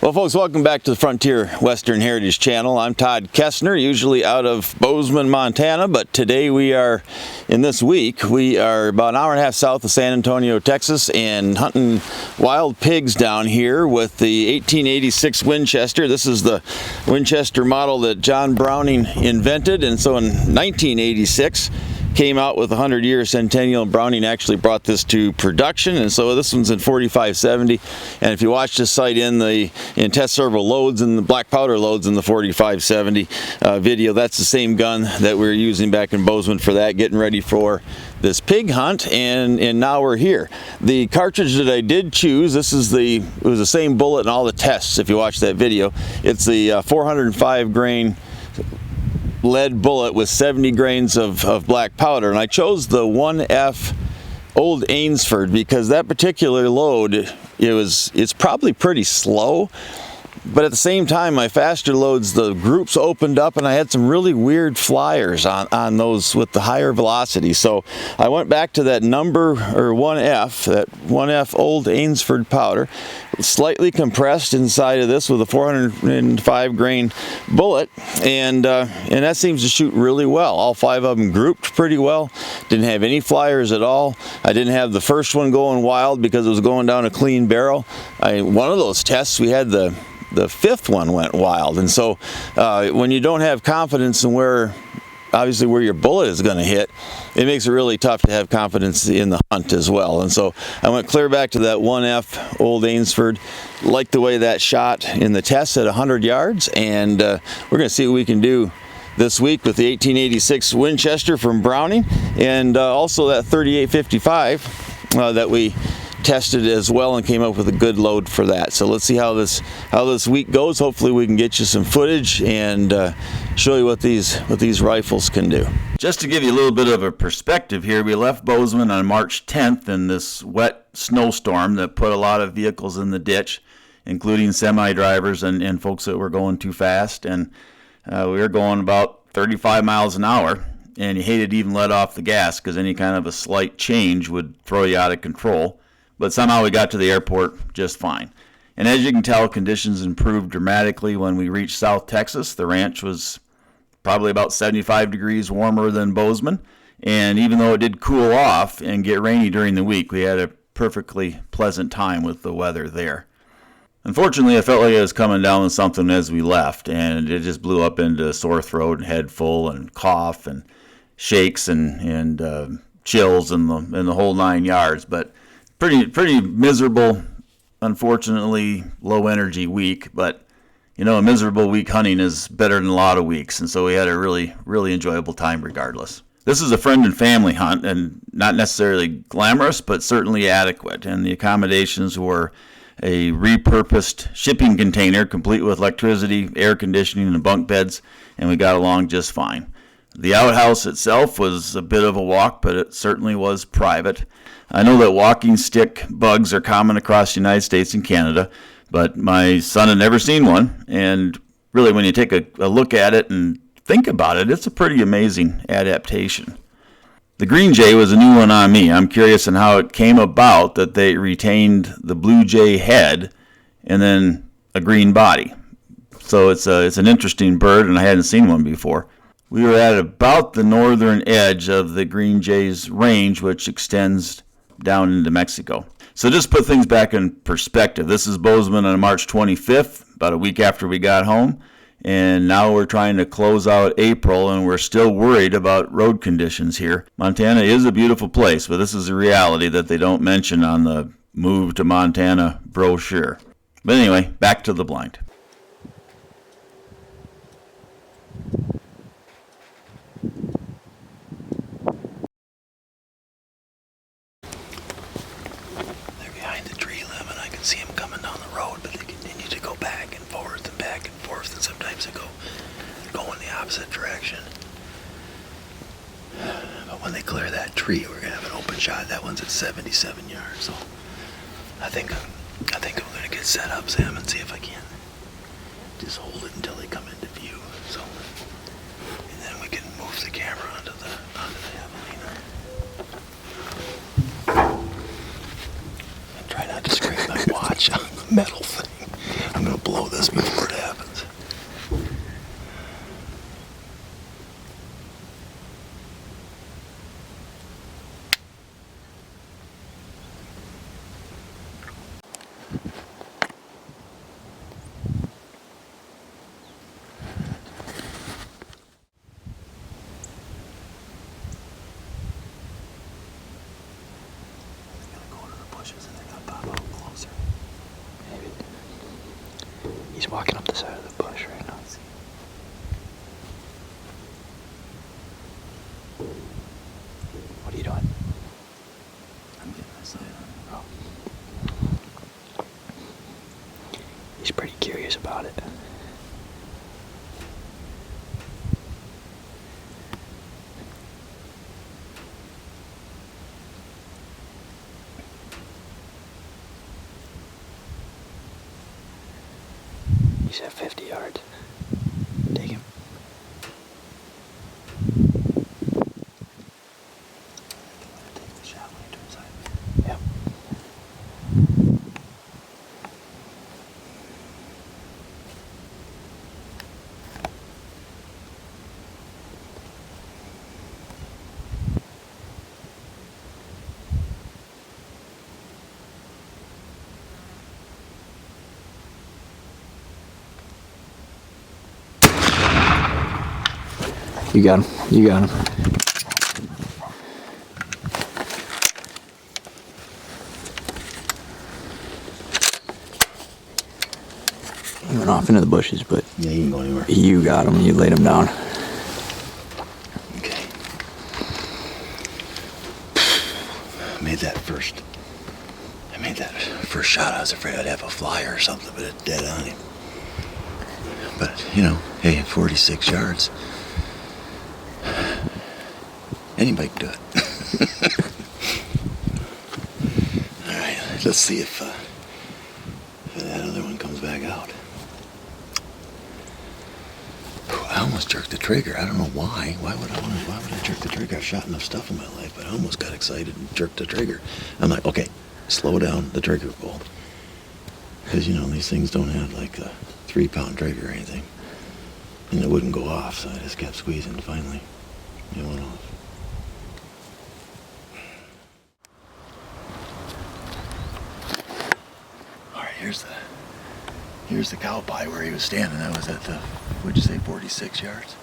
Well, folks, welcome back to the Frontier Western Heritage Channel. I'm Todd Kessner, usually out of Bozeman, Montana, but today we are, in this week, we are about an hour and a half south of San Antonio, Texas, and hunting wild pigs down here with the 1886 Winchester. This is the Winchester model that John Browning invented, and so in 1986, came out with a 100-year centennial, and Browning actually brought this to production, and so this one's in 4570. And if you watch this sight in test several loads and the black powder loads in the 4570 video, that's the same gun that we were using back in Bozeman for that, getting ready for this pig hunt, and now we're here. The cartridge that I did choose, it was the same bullet in all the tests if you watch that video. It's the 405 grain lead bullet with 70 grains of black powder, and I chose the 1F Old Ainsford because that particular load, it's probably pretty slow, but at the same time my faster loads, the groups opened up and I had some really weird flyers on those with the higher velocity. So I went back to that number, or 1F, that 1F Old Ainsford powder, slightly compressed inside of this with a 405 grain bullet, and that seems to shoot really well. All 5 of them grouped pretty well. Didn't have any flyers at all. I didn't have the first one going wild because it was going down a clean barrel. One of those tests, we had the 5th one went wild, and so when you don't have confidence in where your bullet is going to hit, it makes it really tough to have confidence in the hunt as well. And so I went clear back to that 1F Old Ainsford. Liked the way that shot in the test at 100 yards, and we're going to see what we can do this week with the 1886 Winchester from Browning, and also that 3855 that we tested as well and came up with a good load for that. So let's see how this week goes. Hopefully we can get you some footage and show you what these rifles can do. Just to give you a little bit of a perspective here, we left Bozeman on March 10th in this wet snowstorm that put a lot of vehicles in the ditch, including semi-drivers and folks that were going too fast, and we were going about 35 miles an hour, and you hated to even let off the gas because any kind of a slight change would throw you out of control. But somehow we got to the airport just fine. And as you can tell, conditions improved dramatically when we reached South Texas. The ranch was probably about 75 degrees warmer than Bozeman. And even though it did cool off and get rainy during the week, we had a perfectly pleasant time with the weather there. Unfortunately, I felt like I was coming down with something as we left, and it just blew up into sore throat and head full and cough and shakes and chills and the whole 9 yards. But pretty miserable, unfortunately low energy week, but a miserable week hunting is better than a lot of weeks, and so we had a really enjoyable time regardless. This is a friend and family hunt, and not necessarily glamorous, but certainly adequate, and the accommodations were a repurposed shipping container complete with electricity, air conditioning, and bunk beds, and we got along just fine. The outhouse itself was a bit of a walk, but it certainly was private. I know that walking stick bugs are common across the United States and Canada, but my son had never seen one, and really when you take a look at it and think about it, it's a pretty amazing adaptation. The Green Jay was a new one on me. I'm curious on how it came about that they retained the Blue Jay head and then a green body. So it's an interesting bird, and I hadn't seen one before. We were at about the northern edge of the Green Jay's range, which extends down into Mexico. So just put things back in perspective. This is Bozeman on March 25th, about a week after we got home, and now we're trying to close out April, and we're still worried about road conditions here. Montana is a beautiful place, but this is a reality that they don't mention on the Move to Montana brochure. But anyway, back to the blind. See them coming down the road, but they continue to tree, we're gonna have an open shot. That one's at 77 yards, so I think I'm gonna get set up, Sam, and see if I can just hold it until they come into view. So, and then we can move the camera onto the Javelina. And try not to scrape my watch on the metal thing. I'm gonna blow this before it happens. He's walking up the side of the bush right now. What are you doing? I'm getting my sight on it. Oh. He's pretty curious about it. He's at 50 yards. Take him. Take the Javelina to his side. Yep. You got him. You got him. He went off into the bushes, but Yeah, he can go anywhere. You got him. You laid him down. Okay. I made that first shot. I was afraid I'd have a flyer or something, but it's dead on him. But, you know, hey, 46 yards. Anybody can do it. All right, let's see if that other one comes back out. I almost jerked the trigger. I don't know why. Why would I jerk the trigger? I've shot enough stuff in my life, but I almost got excited and jerked the trigger. I'm like, okay, slow down the trigger pull. Because, you know, these things don't have like a 3-pound trigger or anything. And it wouldn't go off, so I just kept squeezing. Finally, it went off. Here's the cow pie where he was standing. That was at the, what'd you say, 46 yards?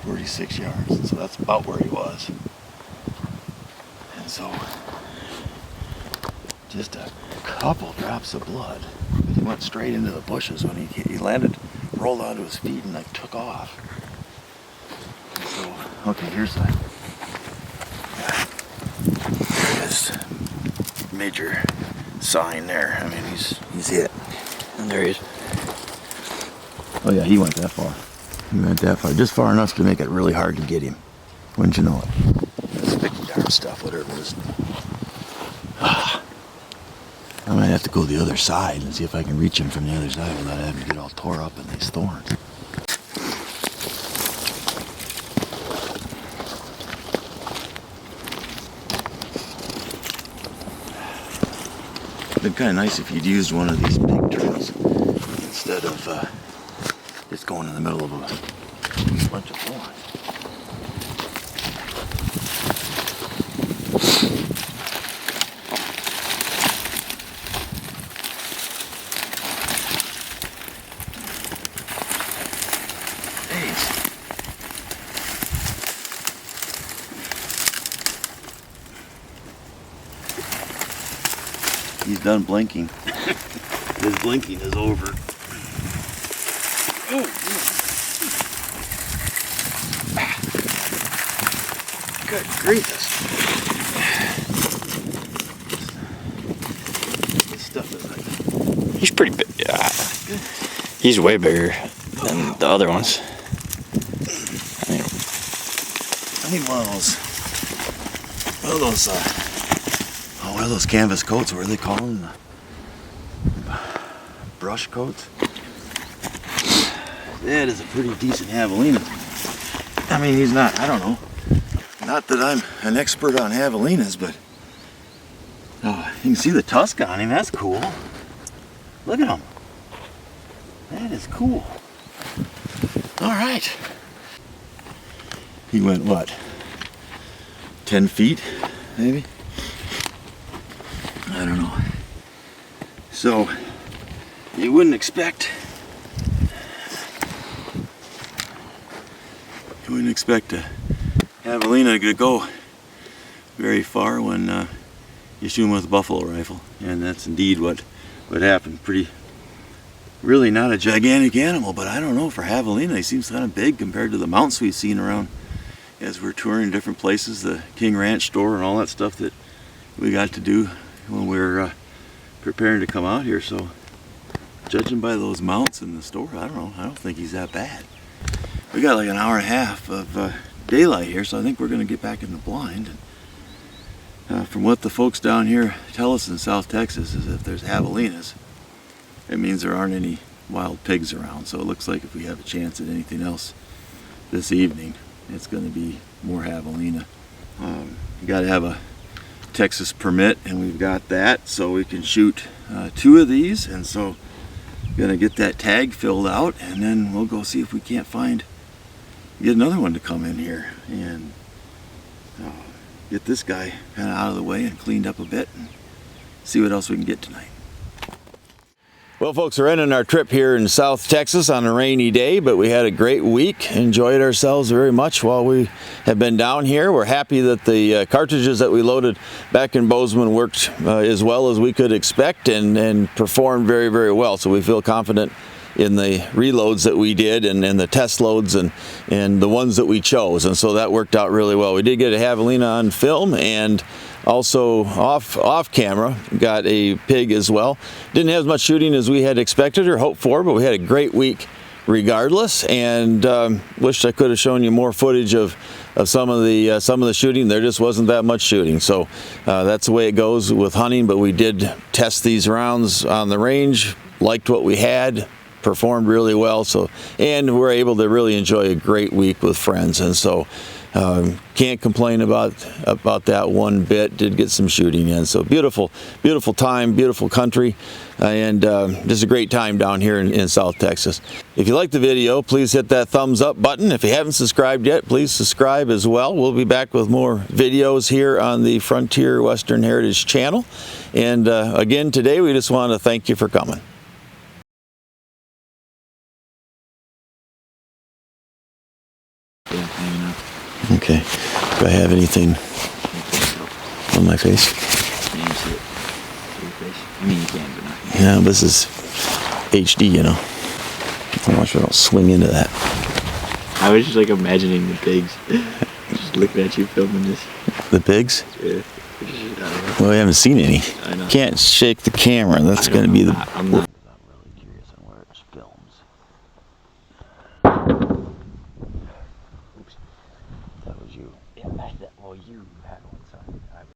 46 yards. And so that's about where he was. And so, just a couple drops of blood. He went straight into the bushes when he landed, rolled onto his feet and like took off. And so, okay, here's the, this major sign there. I mean, he's hit. And there he is. Oh yeah, he went that far. He went that far. Just far enough to make it really hard to get him. Wouldn't you know it? Sticky darn stuff, whatever it is. I might have to go the other side and see if I can reach him from the other side without having to get all tore up in these thorns. It'd been kind of nice if you'd used one of these big trees instead of just going in the middle of a bunch of thorns. He's done blinking. His blinking is over. Oh, good grievous. This stuff is like... He's pretty big. Yeah. He's way bigger than the other ones. I need one of What are those? What are those canvas coats? What are they calling them? Brush coats. That is a pretty decent Javelina. I mean, he's not. I don't know. Not that I'm an expert on Javelinas, but you can see the tusk on him. That's cool. Look at him. That is cool. All right. He went what? 10 feet, maybe? I don't know. So, you wouldn't expect a Javelina to go very far when you shoot him with a buffalo rifle, and that's indeed what happened. Really not a gigantic animal, but I don't know, for Javelina he seems kind of big compared to the mounts we've seen around as we're touring different places, the King Ranch store and all that stuff that we got to do when we were preparing to come out here. So judging by those mounts in the store, I don't know, I don't think he's that bad. We got like an hour and a half of daylight here, so I think we're going to get back in the blind. And from what the folks down here tell us in South Texas is if there's Javelinas, it means there aren't any wild pigs around. So it looks like if we have a chance at anything else this evening, it's going to be more Javelina. You got to have a Texas permit, and we've got that, so we can shoot 2 of these. And so gonna get that tag filled out, and then we'll go see if we can't get another one to come in here and get this guy kind of out of the way and cleaned up a bit, and see what else we can get tonight. Well, folks, we're ending our trip here in South Texas on a rainy day, but we had a great week. Enjoyed ourselves very much while we have been down here. We're happy that the cartridges that we loaded back in Bozeman worked as well as we could expect and performed very, very well. So we feel confident in the reloads that we did and the test loads and the ones that we chose. And so that worked out really well. We did get a Javelina on film, and also off camera got a pig as well. Didn't have as much shooting as we had expected or hoped for, but we had a great week regardless, and wished I could have shown you more footage of some of the shooting. There just wasn't that much shooting, so that's the way it goes with hunting. But we did test these rounds on the range, liked what we had, performed really well, and we're able to really enjoy a great week with friends. And so can't complain about that one bit. Did get some shooting in, so beautiful time, beautiful country, and just a great time down here in South Texas. If you like the video, please hit that thumbs up button. If you haven't subscribed yet, please subscribe as well. We'll be back with more videos here on the Frontier Western Heritage channel, and again today we just want to thank you for coming. Okay. Do I have anything on my face? I mean, you can, but not. Yeah, this is HD, you know. I want you to swing into that. I was just like imagining the pigs. Just looking at you filming this. The pigs? Yeah. Well, we haven't seen any. I know. Can't shake the camera. That's going to be the... I'm not.